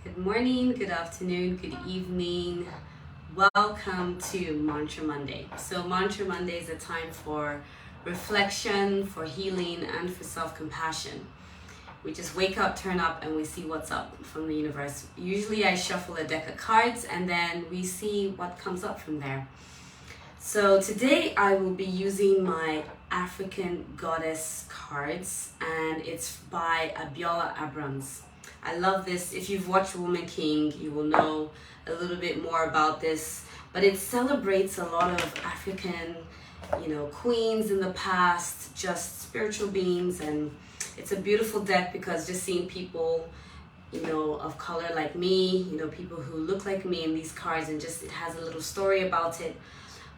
Good morning, good afternoon, good evening. Welcome to Mantra Monday. So Mantra Monday is a time for reflection, for healing, and for self-compassion. We just wake up, turn up, and we see what's up from the universe. Usually I shuffle a deck of cards and then we see what comes up from there. So today I will be using my African Goddess cards, and it's by Abiola Abrams. I love this. If you've watched Woman King, you will know a little bit more about this, but it celebrates a lot of African, queens in the past, just spiritual beings, and it's a beautiful deck because just seeing people, of color like me, people who look like me in these cards, and just it has a little story about it.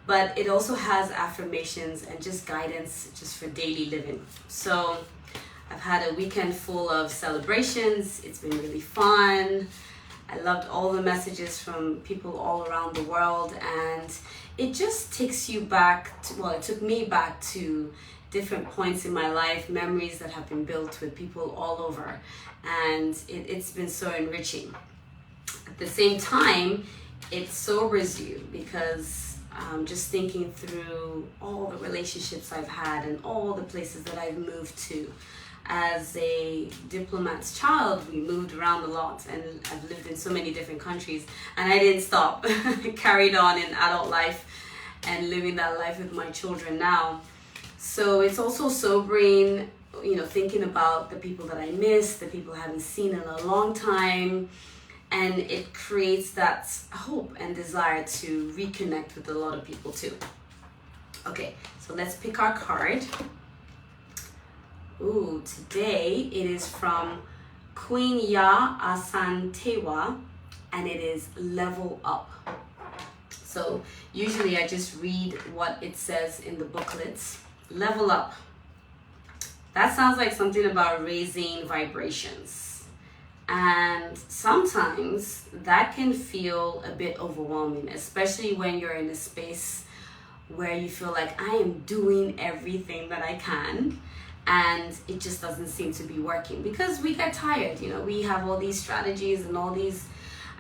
But it also has affirmations and just guidance just for daily living. So I've had a weekend full of celebrations. It's been really fun. I loved all the messages from people all around the world, and it just takes you back to, it took me back to different points in my life, memories that have been built with people all over, and it's been so enriching. At the same time, it sobers you because just thinking through all the relationships I've had and all the places that I've moved to. As a diplomat's child, we moved around a lot, and I've lived in so many different countries, and I didn't stop. I carried on in adult life and living that life with my children now. So it's also sobering, thinking about the people that I miss, the people I haven't seen in a long time, and it creates that hope and desire to reconnect with a lot of people too. Okay, so let's pick our card. Ooh, today it is from Queen Ya Asantewa, and it is Level Up. So usually I just read what it says in the booklets. Level up. That sounds like something about raising vibrations. And sometimes that can feel a bit overwhelming, especially when you're in a space where you feel like I am doing everything that I can, and it just doesn't seem to be working because we get tired. We have all these strategies and all these,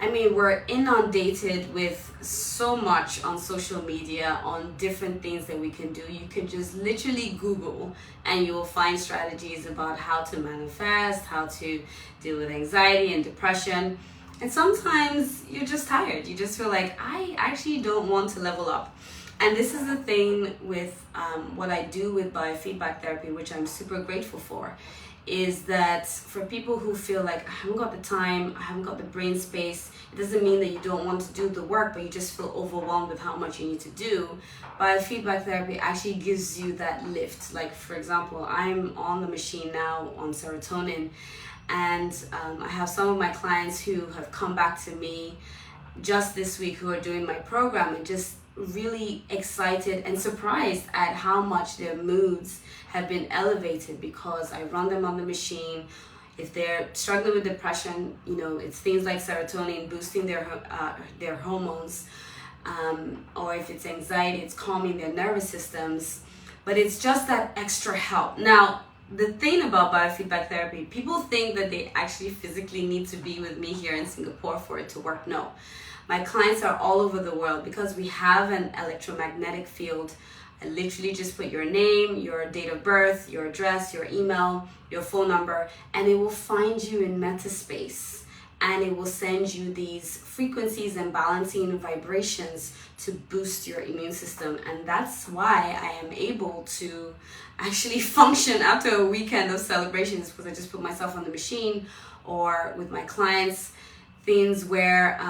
we're inundated with so much on social media on different things that we can do. You can just literally Google and you will find strategies about how to manifest, how to deal with anxiety and depression. And sometimes you're just tired. You just feel like, I actually don't want to level up. And this is the thing with what I do with biofeedback therapy, which I'm super grateful for, is that for people who feel like I haven't got the time, I haven't got the brain space, it doesn't mean that you don't want to do the work, but you just feel overwhelmed with how much you need to do. Biofeedback therapy actually gives you that lift. Like, for example, I'm on the machine now on serotonin, and I have some of my clients who have come back to me just this week who are doing my program and just really excited and surprised at how much their moods have been elevated because I run them on the machine. If they're struggling with depression, it's things like serotonin boosting their hormones, or if it's anxiety, it's calming their nervous systems. But it's just that extra help. Now, the thing about biofeedback therapy, people think that they actually physically need to be with me here in Singapore for it to work. No. My clients are all over the world because we have an electromagnetic field. I literally just put your name, your date of birth, your address, your email, your phone number, and it will find you in metaspace, and it will send you these frequencies and balancing vibrations to boost your immune system. And that's why I am able to actually function after a weekend of celebrations, because I just put myself on the machine, or with my clients, things where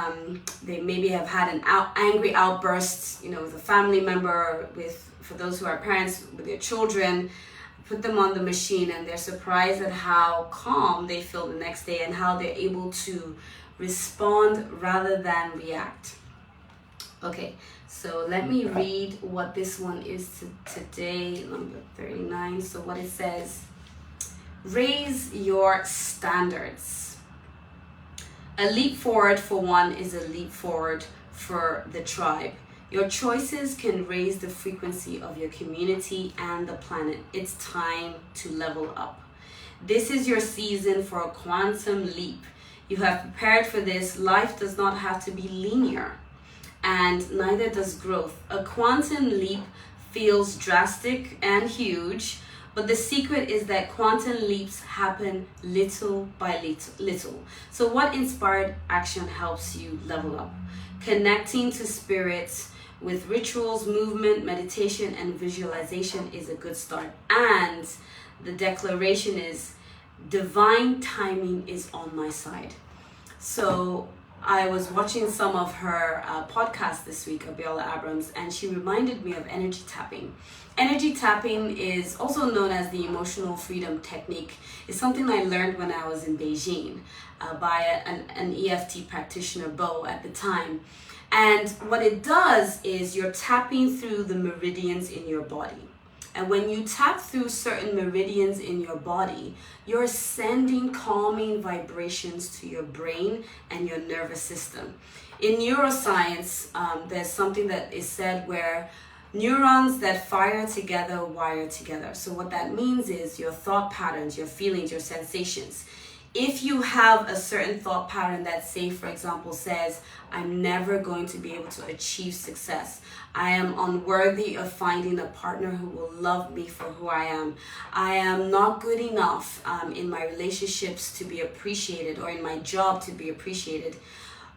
they maybe have had an angry outburst, with a family member, for those who are parents, with their children, put them on the machine, and they're surprised at how calm they feel the next day and how they're able to respond rather than react. Okay, so let me read what this one is today, number 39. So what it says: raise your standards. A leap forward for one is a leap forward for the tribe. Your choices can raise the frequency of your community and the planet. It's time to level up. This is your season for a quantum leap. You have prepared for this. Life does not have to be linear, and neither does growth. A quantum leap feels drastic and huge, but the secret is that quantum leaps happen little by little. So what inspired action helps you level up? Connecting to spirits with rituals, movement, meditation, and visualization is a good start. And the declaration is, divine timing is on my side. So I was watching some of her podcasts this week, Abiola Abrams, and she reminded me of energy tapping. Energy tapping is also known as the emotional freedom technique. It's something I learned when I was in Beijing by an EFT practitioner, Bo, at the time. And what it does is you're tapping through the meridians in your body. And when you tap through certain meridians in your body, you're sending calming vibrations to your brain and your nervous system. In neuroscience, there's something that is said where neurons that fire together wire together. So what that means is your thought patterns, your feelings, your sensations. If you have a certain thought pattern that, say, for example, says, I'm never going to be able to achieve success. I am unworthy of finding a partner who will love me for who I am. I am not good enough in my relationships to be appreciated, or in my job to be appreciated.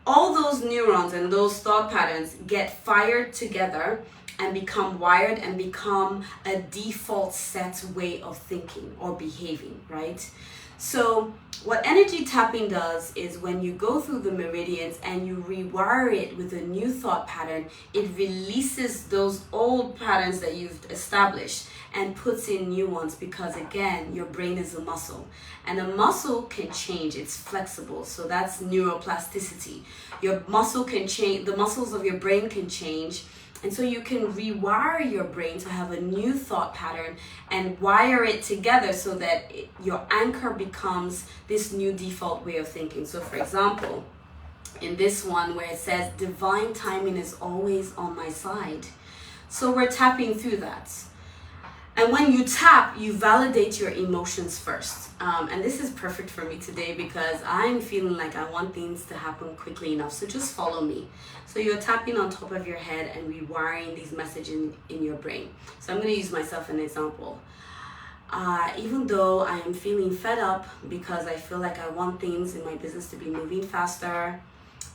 All those neurons and those thought patterns get fired together and become wired and become a default set way of thinking or behaving, right? So what energy tapping does is when you go through the meridians and you rewire it with a new thought pattern, it releases those old patterns that you've established and puts in new ones, because again, your brain is a muscle, and a muscle can change. It's flexible. So that's neuroplasticity. Your muscle can change, the muscles of your brain can change. And so you can rewire your brain to have a new thought pattern and wire it together so that your anchor becomes this new default way of thinking. So for example, in this one where it says, divine timing is always on my side. So we're tapping through that. And when you tap, you validate your emotions first. And this is perfect for me today because I'm feeling like I want things to happen quickly enough. So just follow me. So you're tapping on top of your head and rewiring these messages in your brain. So I'm going to use myself as an example. Even though I am feeling fed up because I feel like I want things in my business to be moving faster,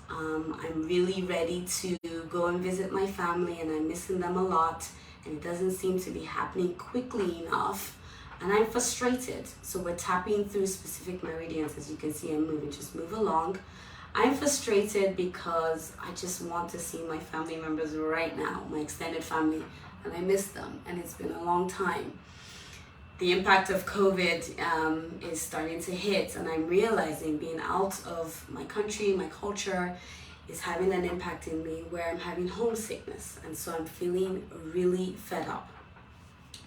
I'm really ready to go and visit my family and I'm missing them a lot. And it doesn't seem to be happening quickly enough, and I'm frustrated. So we're tapping through specific meridians. As you can see, I'm moving, just move along. I'm frustrated because I just want to see my family members right now, my extended family, and I miss them, and it's been a long time. The impact of COVID is starting to hit, and I'm realizing being out of my country, my culture, is having an impact in me where I'm having homesickness, and so I'm feeling really fed up.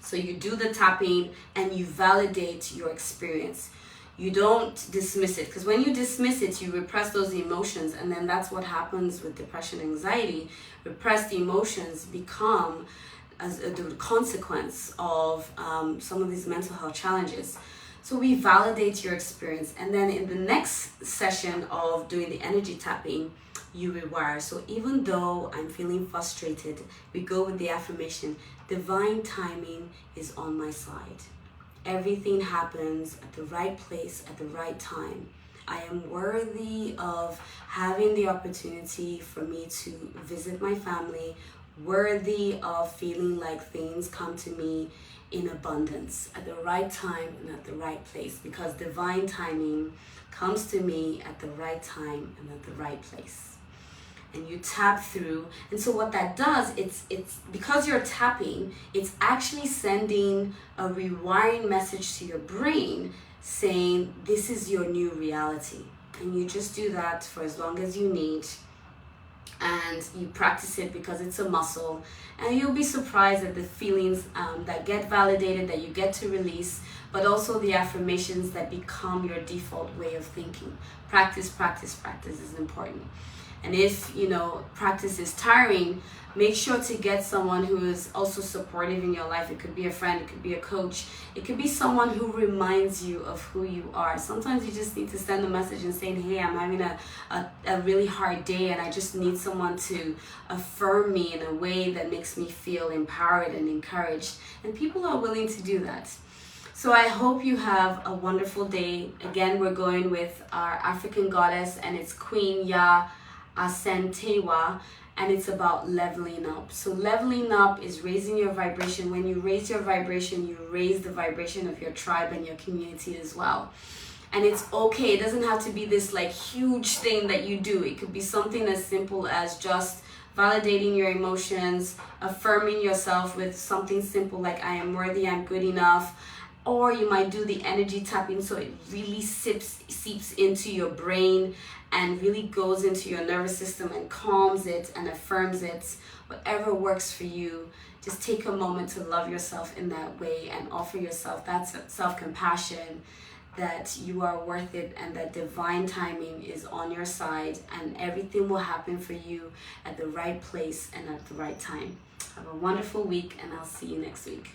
So you do the tapping and you validate your experience. You don't dismiss it, because when you dismiss it, you repress those emotions, and then that's what happens with depression and anxiety. Repressed emotions become as a consequence of some of these mental health challenges. So we validate your experience, and then in the next session of doing the energy tapping, you rewire. So even though I'm feeling frustrated, we go with the affirmation, divine timing is on my side. Everything happens at the right place at the right time. I am worthy of having the opportunity for me to visit my family, worthy of feeling like things come to me in abundance at the right time and at the right place, because divine timing comes to me at the right time and at the right place. And you tap through, and so what that does, it's because you're tapping, it's actually sending a rewiring message to your brain saying this is your new reality. And you just do that for as long as you need, and you practice it because it's a muscle, and you'll be surprised at the feelings that get validated, that you get to release, but also the affirmations that become your default way of thinking. Practice, practice, practice is important. And if, practice is tiring, make sure to get someone who is also supportive in your life. It could be a friend, it could be a coach, it could be someone who reminds you of who you are. Sometimes you just need to send a message and saying, hey, I'm having a really hard day, and I just need someone to affirm me in a way that makes me feel empowered and encouraged. And people are willing to do that. So I hope you have a wonderful day. Again, we're going with our African goddess, and it's Queen Ya Asantewa, and it's about leveling up. So leveling up is raising your vibration. When you raise your vibration, you raise the vibration of your tribe and your community as well. And it's okay. It doesn't have to be this like huge thing that you do. It could be something as simple as just validating your emotions, affirming yourself with something simple like I am worthy, I'm good enough. Or you might do the energy tapping so it really seeps into your brain and really goes into your nervous system and calms it and affirms it. Whatever works for you, just take a moment to love yourself in that way and offer yourself that self-compassion, that you are worth it and that divine timing is on your side, and everything will happen for you at the right place and at the right time. Have a wonderful week, and I'll see you next week.